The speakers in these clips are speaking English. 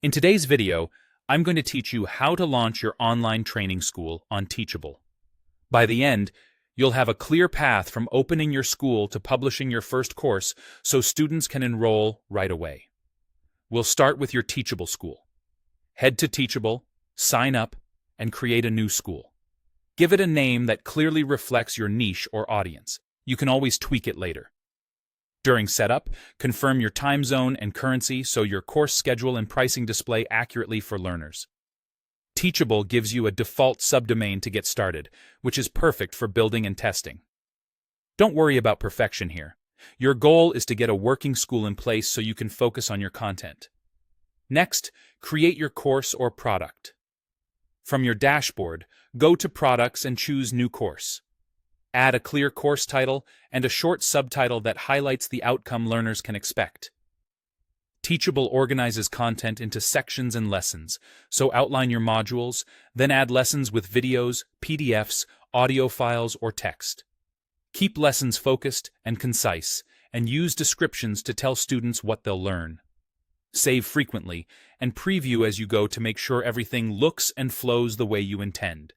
In today's video, I'm going to teach you how to launch your online training school on Teachable. By the end, you'll have a clear path from opening your school to publishing your first course so students can enroll right away. We'll start with your Teachable school. Head to Teachable, sign up, and create a new school. Give it a name that clearly reflects your niche or audience. You can always tweak it later. During setup, confirm your time zone and currency so your course schedule and pricing display accurately for learners. Teachable gives you a default subdomain to get started, which is perfect for building and testing. Don't worry about perfection here. Your goal is to get a working school in place so you can focus on your content. Next, create your course or product. From your dashboard, go to Products and choose New Course. Add a clear course title and a short subtitle that highlights the outcome learners can expect. Teachable organizes content into sections and lessons, so outline your modules, then add lessons with videos, PDFs, audio files, or text. Keep lessons focused and concise, and use descriptions to tell students what they'll learn. Save frequently, and preview as you go to make sure everything looks and flows the way you intend.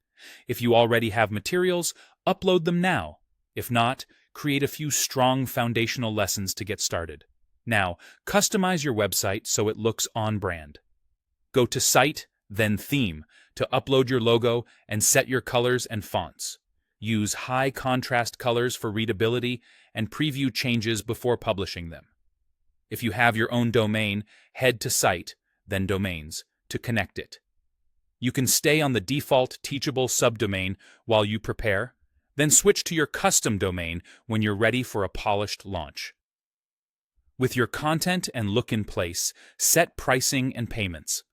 If you already have materials, upload them now. If not, create a few strong foundational lessons to get started. Now, customize your website so it looks on brand. Go to Site, then Theme, to upload your logo and set your colors and fonts. Use high contrast colors for readability and preview changes before publishing them. If you have your own domain, head to Site, then Domains, to connect it. You can stay on the default Teachable subdomain while you prepare, then switch to your custom domain when you're ready for a polished launch. With your content and look in place, set pricing and payments.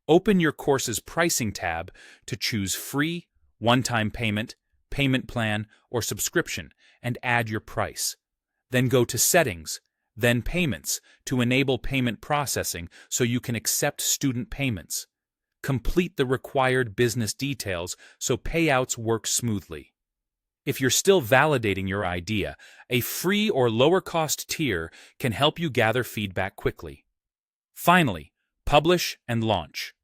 Open your course's pricing tab to choose free, one-time payment, payment plan, or subscription, and add your price. Then go to Settings, then Payments to enable payment processing so you can accept student payments. Complete the required business details so payouts work smoothly. If you're still validating your idea, a free or lower-cost tier can help you gather feedback quickly. Finally, publish and launch.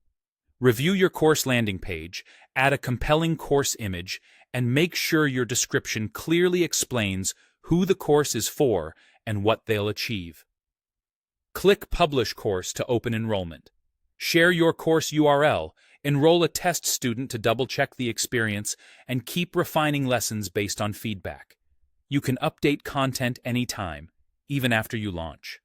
Review your course landing page, add a compelling course image, and make sure your description clearly explains who the course is for and what they'll achieve. Click Publish Course to open enrollment. Share your course URL, enroll a test student to double-check the experience, and keep refining lessons based on feedback. You can update content anytime, even after you launch.